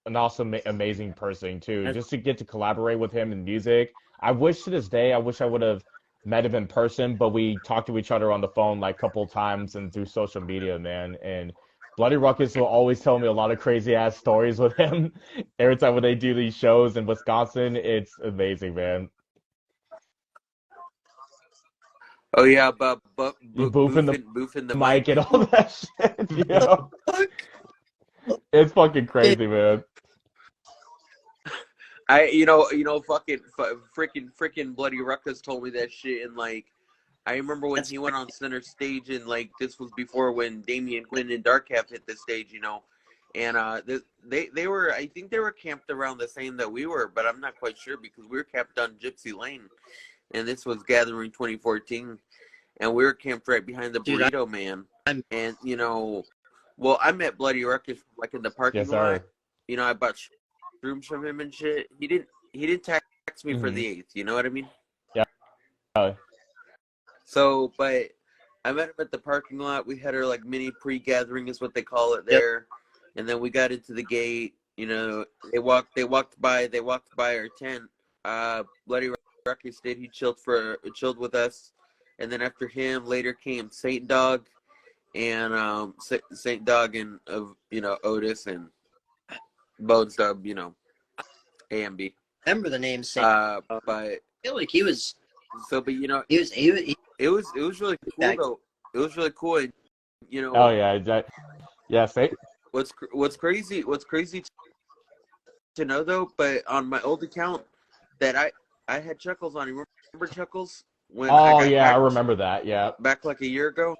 an awesome, amazing person too. Just to get to collaborate with him in music, I wish to this day, I wish I would have met him in person, but we talked to each other on the phone like a couple times and through social media, man. And Bloody Ruckus will always tell me a lot of crazy ass stories with him. Every time when they do these shows in Wisconsin, it's amazing, man. Oh yeah, but You boofing boofing the the mic. mic and all that shit, you know? It's fucking crazy, man. Freaking Bloody Ruckus told me that shit, and like I remember when he went on center stage, and like this was before when Damien Quinn and Darkcap hit the stage, and they were, I think they were camped around the same that we were, but I'm not quite sure because we were camped on Gypsy Lane, and this was Gathering 2014, and we were camped right behind the Burrito Man, and well, I met Bloody Ruckus like in the parking Yes, lot. sir. I bought rooms from him and shit. He didn't text me for the 8th. You know what I mean? Yeah. So, but I met him at the parking lot. We had our like mini pre-gathering, is what they call it there, and then we got into the gate. They walked by our tent. Bloody Ruckus did. He chilled with us, and then after him, later came Saint Dog, and Saint Dog and Otis and Bones Dub, AMB. Remember the name Saint? But I feel like he was. So, but he was. it was really cool though. It was really cool, and Oh yeah, say. What's crazy to know though, but on my old account that I had Chuckles on. You remember Chuckles? When Oh I got yeah, I hacked remember that. Yeah. back like a year ago.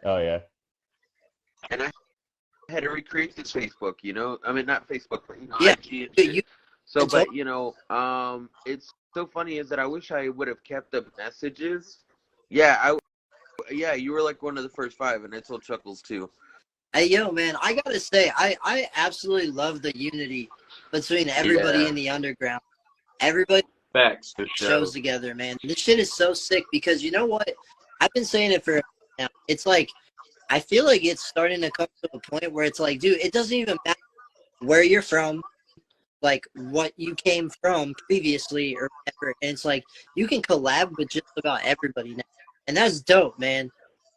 Oh yeah. and I had to recreate this Facebook. I mean not Facebook, but Yeah, IG and you shit. So, told but it's so funny is that I wish I would have kept the messages. Yeah, yeah, you were like one of the first 5, and I told Chuckles too. Hey, yo, man, I gotta say, I absolutely love the unity between everybody Yeah. in the underground. Everybody Facts. shows together, man. This shit is so sick because you know what? I've been saying it for now. It's like, I feel like it's starting to come to a point where it's like, dude, it doesn't even matter where you're from, like what you came from previously or whatever. And it's like, you can collab with just about everybody now. And that's dope, man.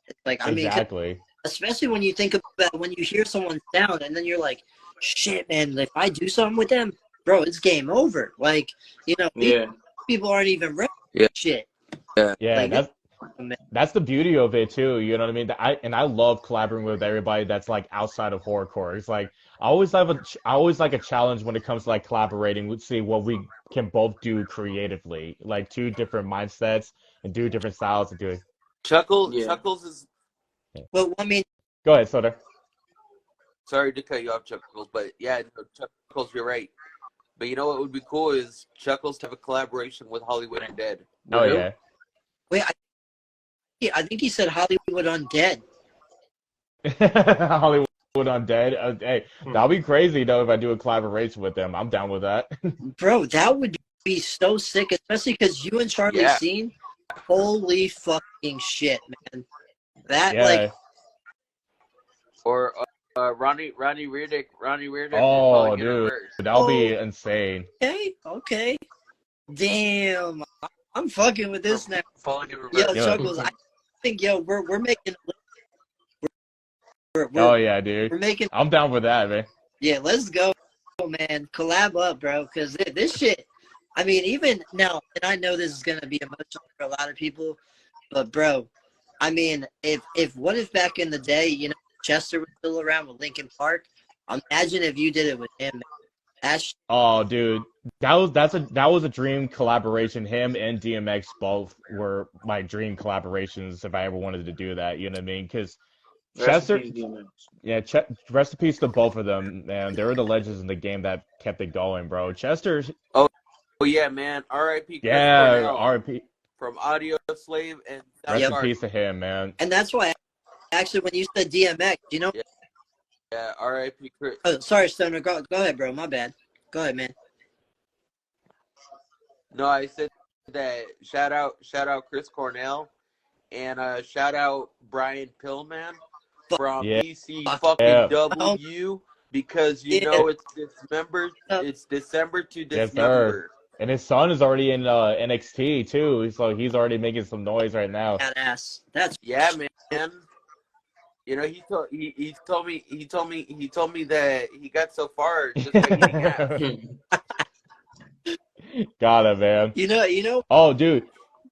It's like, I mean, 'cause Exactly. especially when you think about when you hear someone's sound and then you're like, shit, man, if I do something with them, bro, it's game over. Like, Yeah. people aren't even ready. Yeah. Shit. Yeah, Like, that's the beauty of it too. You know what I mean? I love collaborating with everybody that's like outside of horrorcore. It's like I always like a challenge when it comes to like collaborating. Let's see what we can both do creatively, like 2 different mindsets and do different styles and do it. Chuckles Yeah. Chuckles is well, I mean, Go ahead, Soda. sorry to cut you off, Chuckles, but yeah, no, Chuckles, you're right. But you know what would be cool is Chuckles to have a collaboration with Hollywood Undead. Oh yeah. wait, I think he said Hollywood Undead. Hollywood Undead. Hey, that'll be crazy though if I do a collaboration with them. I'm down with that. Bro, that would be so sick, especially because you and Charlie Yeah. Scene, holy fucking shit, man. That, Yeah. like, Or Ronnie Reardick. Oh, probably get a dude, verse. that'll be insane. okay. Damn. I'm fucking with this now. Falling in Yo, reverse. Yeah. Chuckles, I think, we're making we're, Oh yeah, dude. we're making I'm down with that, man. yeah, let's go, man. Collab up, bro, because this shit, I mean, even now, and I know this is going to be emotional for a lot of people, but, bro, I mean, if what if back in the day, Chester was still around with Linkin Park, imagine if you did it with him, man. Oh, dude, that was a dream collaboration. Him and DMX both were my dream collaborations if I ever wanted to do that. You know what I mean? Because Chester, yeah, rest in peace to both of them, man. They were the legends in the game that kept it going, bro. Chester, Oh yeah, man. R.I.P. Chris yeah, Cornell R.I.P. from Audio Slave and Rest in Dark. peace to him, man. And that's why, actually, when you said DMX, Yeah, R.I.P. Chris. Oh, sorry, Stoner. Go ahead, bro. My bad. Go ahead, man. No, I said that shout out Chris Cornell and shout out Brian Pillman from Yeah. EC Fuck. fucking W because Yeah. it's December to Yes, December. sir. And his son is already in NXT too, so he's already making some noise right now. Badass. That's Yeah, man. He told me that he got so far just by eating ass. Got it, man. you know. Oh, dude.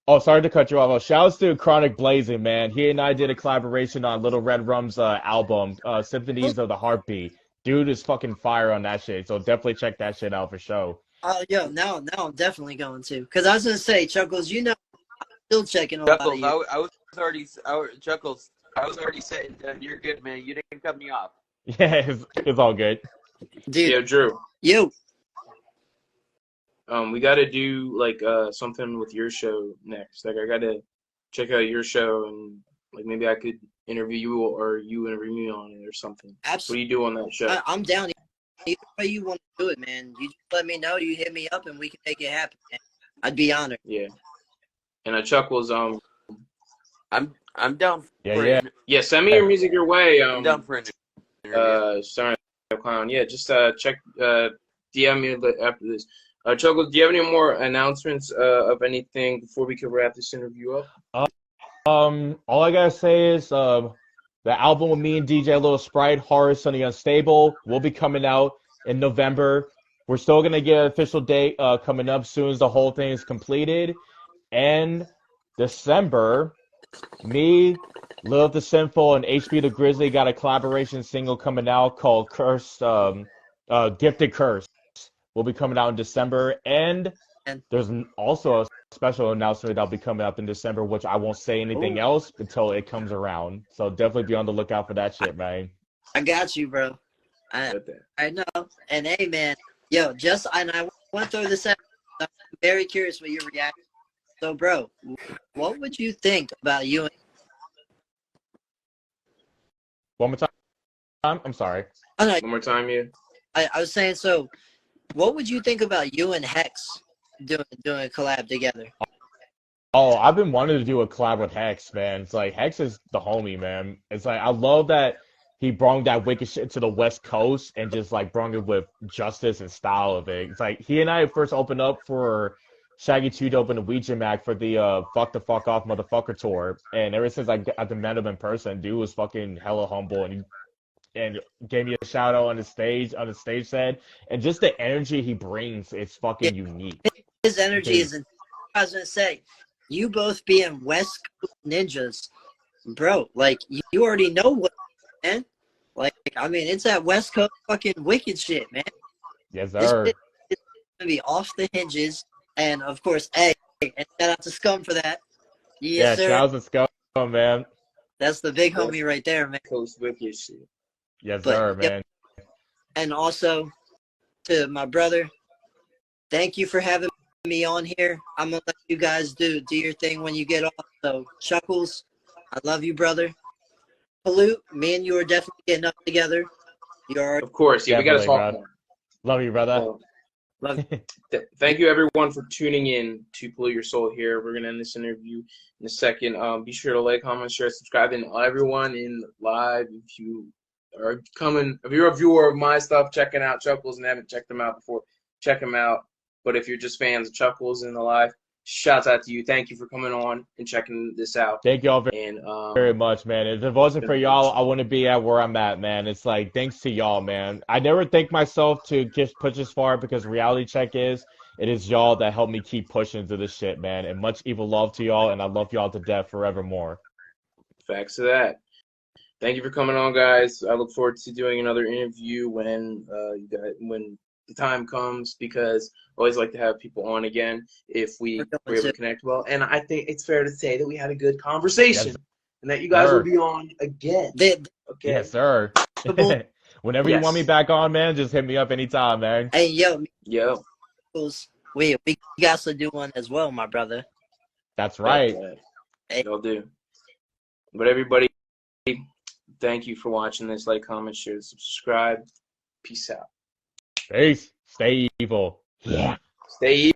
Oh, sorry to cut you off. Shouts to Chronic Blazing, man. He and I did a collaboration on Little Red Rum's album, Symphonies of the Heartbeat. Dude is fucking fire on that shit, so definitely check that shit out for sure. Oh, yo, now I'm definitely going to, because I was gonna say, Chuckles, I'm still checking a lot of Chuckles, you. I was already saying you're good, man. You didn't cut me off. Yeah, it's all good. Dude, Yo, Drew. yo, We got to do like something with your show next. Like I got to check out your show and like maybe I could interview you or you interview me on it or something. What do absolutely. you do on that show? I'm down. Either way you want to do it, man. You just let me know. You hit me up, and we can make it happen, man. I'd be honored. Yeah. And Chuckles, I'm down for Yeah. yeah, send me your music your way. I'm down for an interview. Sorry, clown. Yeah, just check DM me after this. Chuckles, do you have any more announcements of anything before we can wrap this interview up? All I gotta say is the album with me and DJ Little Sprite, Horror Sunny Unstable, will be coming out in November. We're still gonna get an official date coming up soon as the whole thing is completed. And December, me, Lil the Sinful, and HB the Grizzly got a collaboration single coming out called Gifted Curse. Will be coming out in December, and there's also a special announcement that'll be coming up in December, which I won't say anything else until it comes around. So definitely be on the lookout for that shit, man. I got you, bro. I know. And hey, man, yo, I want to throw this out. I'm very curious what your reaction. So, bro, what would you think about you? One more time. I'm sorry. Oh, no, One more time, you. I was saying, so, what would you think about you and Hex doing a collab together? Oh, I've been wanting to do a collab with Hex, man. It's like Hex is the homie, man. It's like I love that he brought that wicked shit to the West Coast and just like brought it with justice and style of it. It's like he and I first opened up for Shaggy 2 Dope and the Ouija Mac for the Fuck the Fuck Off Motherfucker tour. And ever since I met him in person, dude was fucking hella humble and gave me a shout out on the stage set. And just the energy he brings is fucking unique. His energy is, I was gonna say, you both being West Coast ninjas, bro, like you already know what, man. Like, I mean, it's that West Coast fucking wicked shit, man. Yes, This sir. shit is gonna be off the hinges. And of course, hey, and shout out to Scum for that. Yes, sir. Shout out to Scum, man. That's the big homie right there, man. Coast wicked shit. Yes, But, sir, man. And also to my brother, thank you for having me on here. I'm gonna let you guys do your thing when you get off. So Chuckklez, I love you, brother. Pollute, me and you are definitely getting up together. You're Of course, yeah, we gotta Definitely, talk bro. more. Love you, brother. love you. Thank you everyone for tuning in to Pollute Your Soul here. We're gonna end this interview in a second. Be sure to like, comment, share, subscribe, and everyone in live. If you are if you're a viewer of my stuff, checking out Chuckklez and haven't checked them out before, check them out. But if you're just fans of Chuckklez in the live, shouts out to you. Thank you for coming on and checking this out. Thank y'all very And much, man. If it wasn't for y'all, I wouldn't be at where I'm at, man. It's like, thanks to y'all, man. I never thank myself to just push this far because reality check it is y'all that help me keep pushing through this shit, man. And much evil love to y'all, and I love y'all to death forevermore. facts to that. Thank you for coming on, guys. I look forward to doing another interview when the time comes, because I always like to have people on again if we're able to connect well. And I think it's fair to say that we had a good conversation, Yes, and that you guys sir. will be on again. Okay. Yes, sir. Whenever you want me back on, man, just hit me up anytime, man. Hey, yo, we we got to do one as well, my brother. That's right. Y'all do. But everybody, thank you for watching this. Like, comment, share, subscribe. Peace out. Peace. Stay evil. Yeah. Stay